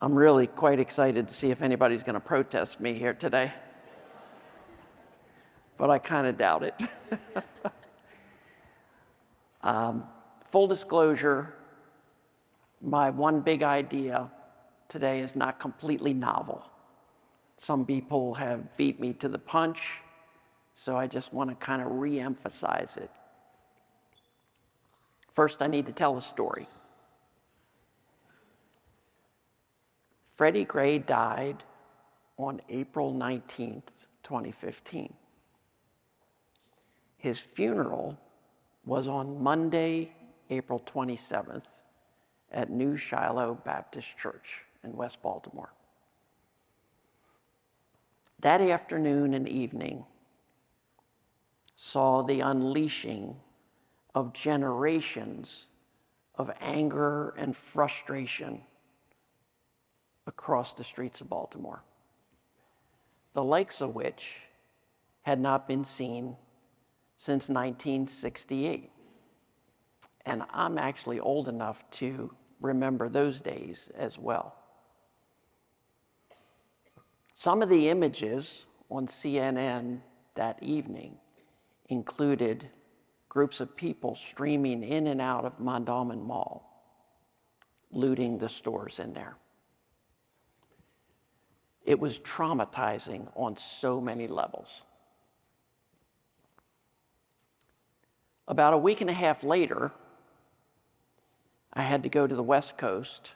I'm really quite excited to see if anybody's going to protest me here today. But I kind of doubt it. Full disclosure, my one big idea today is not completely novel. Some people have beat me to the punch, so I just want to kind of re-emphasize it. First, I need to tell a story. Freddie Gray died on April 19th, 2015. His funeral was on Monday, April 27th at New Shiloh Baptist Church in West Baltimore. That afternoon and evening saw the unleashing of generations of anger and frustration across the streets of Baltimore, the likes of which had not been seen since 1968. And I'm actually old enough to remember those days as well. Some of the images on CNN that evening included groups of people streaming in and out of Mondawmin Mall, looting the stores in there. It was traumatizing on so many levels. About a week and a half later, I had to go to the West Coast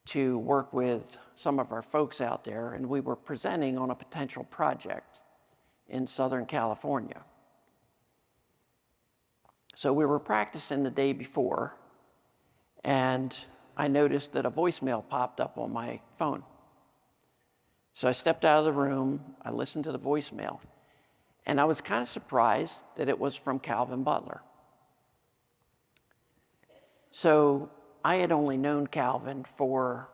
to work with some of our folks out there, and we were presenting on a potential project in Southern California. So we were practicing the day before, and I noticed that a voicemail popped up on my phone. So I stepped out of the room, I listened to the voicemail, and I was kind of surprised that it was from Calvin Butler. So I had only known Calvin for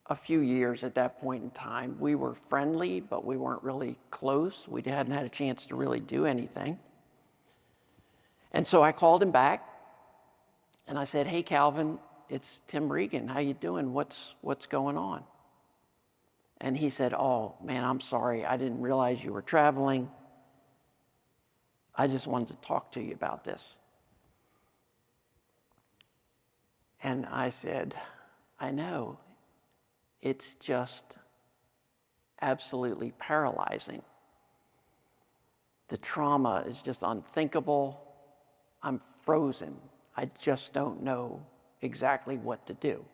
a few years at that point in time. We were friendly, but we weren't really close. We hadn't had a chance to really do anything. And so I called him back, and I said, "Hey, Calvin, it's Tim Regan. How you doing? What's going on?" And he said, "Oh, man, I'm sorry. I didn't realize you were traveling. I just wanted to talk to you about this." And I said, "I know. It's just absolutely paralyzing. The trauma is just unthinkable. I'm frozen. I just don't know exactly what to do."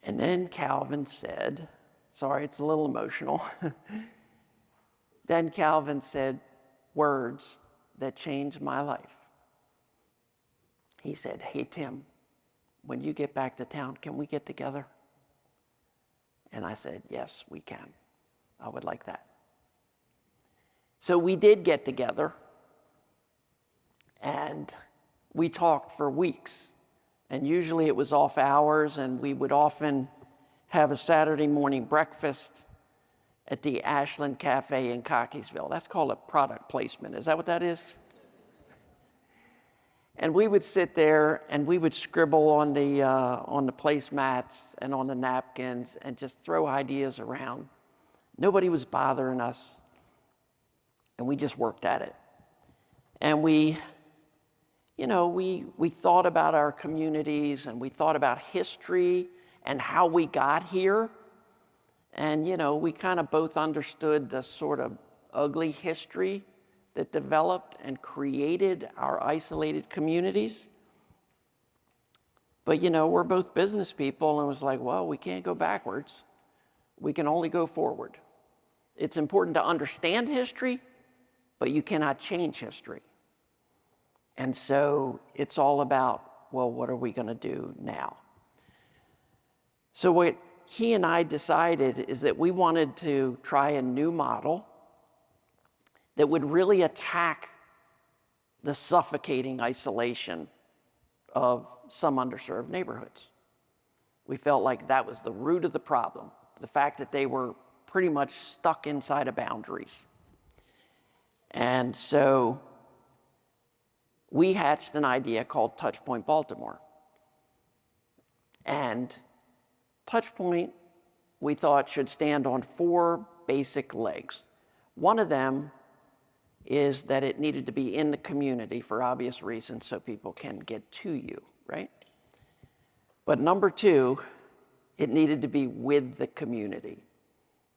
And then Calvin said, sorry, it's a little emotional. Then Calvin said words that changed my life. He said, "Hey, Tim, when you get back to town, can we get together?" And I said, "Yes, we can. I would like that." So we did get together, and we talked for weeks. And usually it was off hours, and we would often have a Saturday morning breakfast at the Ashland Cafe in Cockeysville. That's called a product placement. Is that what that is? And we would sit there and we would scribble on the placemats and on the napkins and just throw ideas around. Nobody was bothering us, and we just worked at it. And we thought about our communities, and we thought about history and how we got here. And, we kind of both understood the sort of ugly history that developed and created our isolated communities. But, we're both business people, and it was like, well, we can't go backwards. We can only go forward. It's important to understand history, but you cannot change history. And so it's all about, well, what are we going to do now? So what he and I decided is that we wanted to try a new model that would really attack the suffocating isolation of some underserved neighborhoods. We felt like that was the root of the problem, the fact that they were pretty much stuck inside of boundaries. And so we hatched an idea called Touchpoint Baltimore. And Touchpoint, we thought, should stand on 4 basic legs. One of them is that it needed to be in the community for obvious reasons so people can get to you, right? But number 2, it needed to be with the community.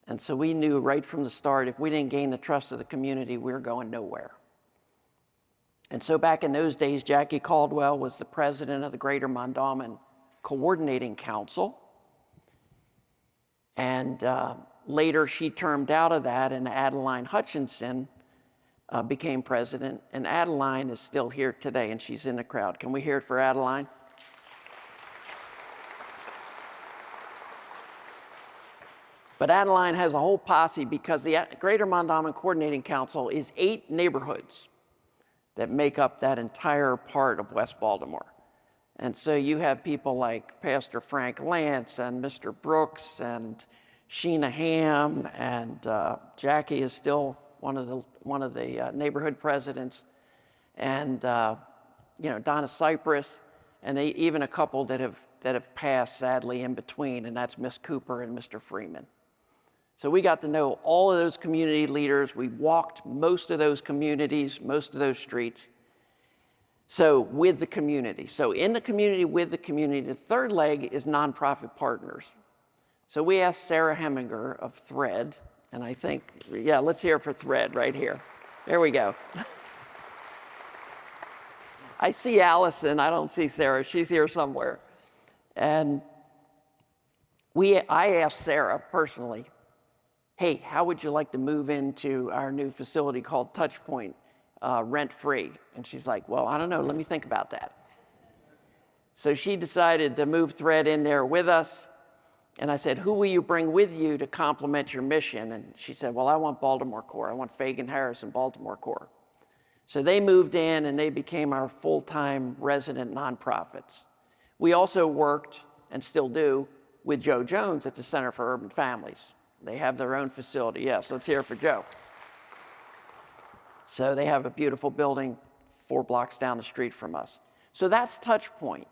And so we knew right from the start, if we didn't gain the trust of the community, we were going nowhere. And so back in those days, Jackie Caldwell was the president of the Greater Mondawmin Coordinating Council. And later she termed out of that, and Adeline Hutchinson became president. And Adeline is still here today, and she's in the crowd. Can we hear it for Adeline? But Adeline has a whole posse because the Greater Mondawmin Coordinating Council is 8 neighborhoods that make up that entire part of West Baltimore. And so you have people like Pastor Frank Lance and Mr. Brooks and Sheena Ham, and Jackie is still one of the neighborhood presidents, and Donna Cypress, and even a couple that have passed sadly in between, and that's Miss Cooper and Mr. Freeman. So we got to know all of those community leaders. We walked most of those communities, most of those streets. So with the community. So in the community, with the community. The third leg is nonprofit partners. So we asked Sarah Heminger of Thread, and I think, yeah, let's hear it for Thread right here. There we go. I see Allison, I don't see Sarah. She's here somewhere. And I asked Sarah personally, hey, how would you like to move into our new facility called Touchpoint, rent-free? And she's like, well, I don't know, let me think about that. So she decided to move Thread in there with us. And I said, who will you bring with you to complement your mission? And she said, well, I want Baltimore Core. I want Fagan Harris and Baltimore Core. So they moved in and they became our full-time resident nonprofits. We also worked, and still do, with Joe Jones at the Center for Urban Families. They have their own facility. Yes, let's hear it for Joe. So they have a beautiful building 4 blocks down the street from us. So that's Touchpoint.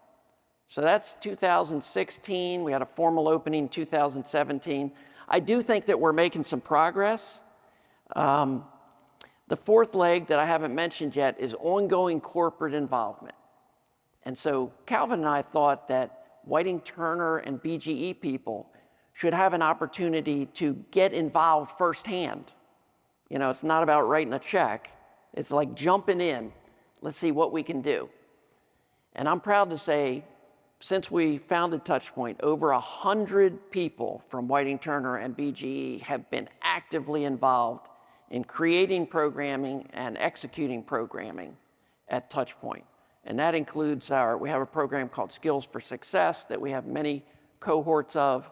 So that's 2016. We had a formal opening in 2017. I do think that we're making some progress. The 4th leg that I haven't mentioned yet is ongoing corporate involvement. And so Calvin and I thought that Whiting Turner and BGE people should have an opportunity to get involved firsthand. You know, it's not about writing a check. It's like jumping in. Let's see what we can do. And I'm proud to say, since we founded Touchpoint, over 100 people from Whiting Turner and BGE have been actively involved in creating programming and executing programming at Touchpoint. And that includes we have a program called Skills for Success that we have many cohorts of.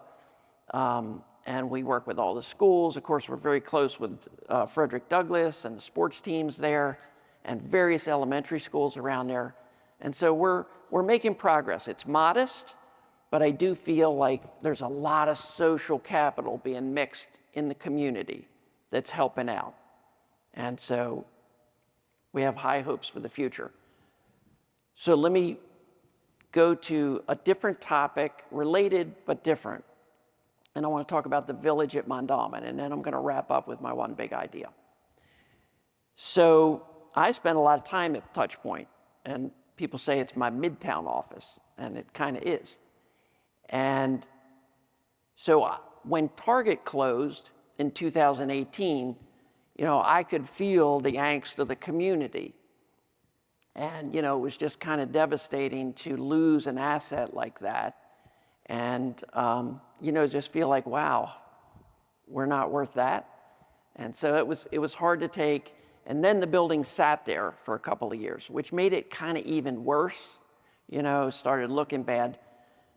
And we work with all the schools. Of course, we're very close with Frederick Douglass and the sports teams there and various elementary schools around there. And so we're making progress. It's modest, but I do feel like there's a lot of social capital being mixed in the community that's helping out. And so we have high hopes for the future. So let me go to a different topic, related but different. And I want to talk about the village at Mondawmin, and then I'm going to wrap up with my one big idea. So I spent a lot of time at Touchpoint, and people say it's my Midtown office, and it kind of is. And so when Target closed in 2018, I could feel the angst of the community. And, it was just kind of devastating to lose an asset like that. And, just feel like, wow, we're not worth that. And so it was hard to take. And then the building sat there for a couple of years, which made it kind of even worse, started looking bad.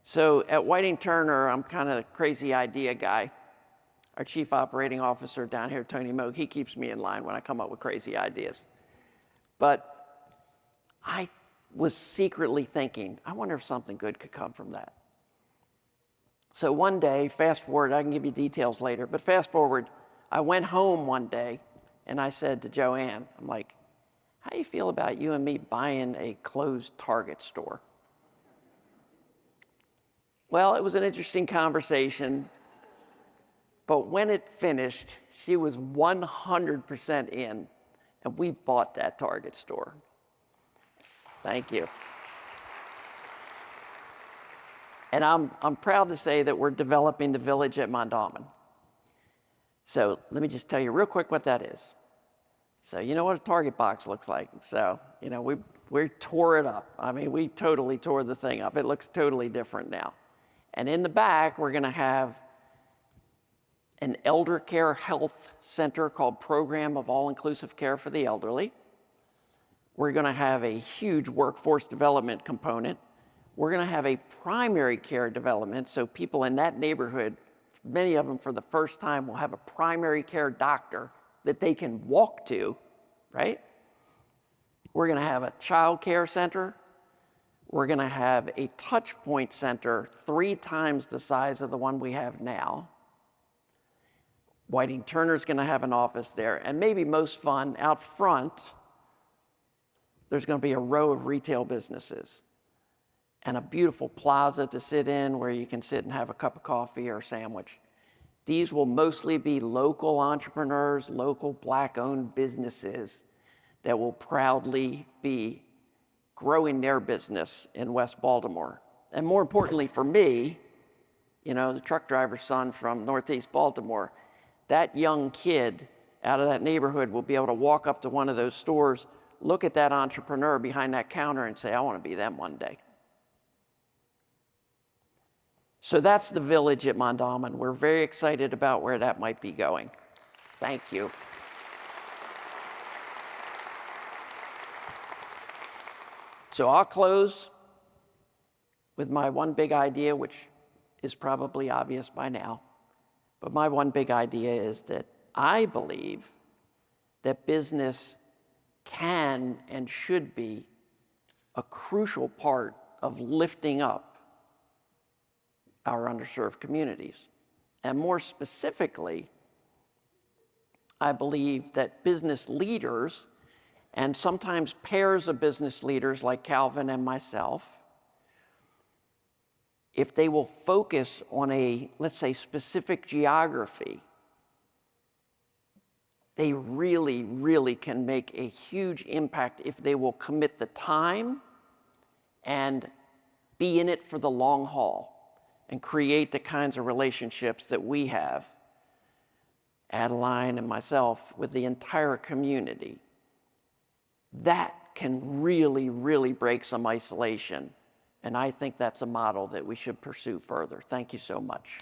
So at Whiting Turner, I'm kind of a crazy idea guy. Our chief operating officer down here, Tony Moog, he keeps me in line when I come up with crazy ideas. But I was secretly thinking, I wonder if something good could come from that. So one day, fast forward, I can give you details later, but fast forward, I went home one day and I said to Joanne, I'm like, how do you feel about you and me buying a closed Target store? Well, it was an interesting conversation, but when it finished, she was 100% in, and we bought that Target store. Thank you. And I'm proud to say that we're developing the village at Mondawmin. So let me just tell you real quick what that is. So you know what a Target box looks like. So, you know, we tore it up. I mean, we totally tore the thing up. It looks totally different now. And in the back, we're going to have an elder care health center called Program of All-Inclusive Care for the Elderly. We're going to have a huge workforce development component. We're going to have a primary care development, so people in that neighborhood, many of them for the first time, will have a primary care doctor that they can walk to, right? We're going to have a child care center. We're going to have a touch point center 3 times the size of the one we have now. Whiting Turner's going to have an office there. And maybe most fun, out front, there's going to be a row of retail businesses and a beautiful plaza to sit in where you can sit and have a cup of coffee or a sandwich. These will mostly be local entrepreneurs, local Black-owned businesses that will proudly be growing their business in West Baltimore. And more importantly for me, you know, the truck driver's son from Northeast Baltimore, that young kid out of that neighborhood will be able to walk up to one of those stores, look at that entrepreneur behind that counter and say, I want to be them one day. So that's the village at Mondawmin. We're very excited about where that might be going. Thank you. So I'll close with my one big idea, which is probably obvious by now. But my one big idea is that I believe that business can and should be a crucial part of lifting up our underserved communities. And more specifically, I believe that business leaders, and sometimes pairs of business leaders like Calvin and myself, if they will focus on a, let's say, specific geography, they really, really can make a huge impact if they will commit the time and be in it for the long haul and create the kinds of relationships that we have, Adeline and myself, with the entire community. That can really, really break some isolation. And I think that's a model that we should pursue further. Thank you so much.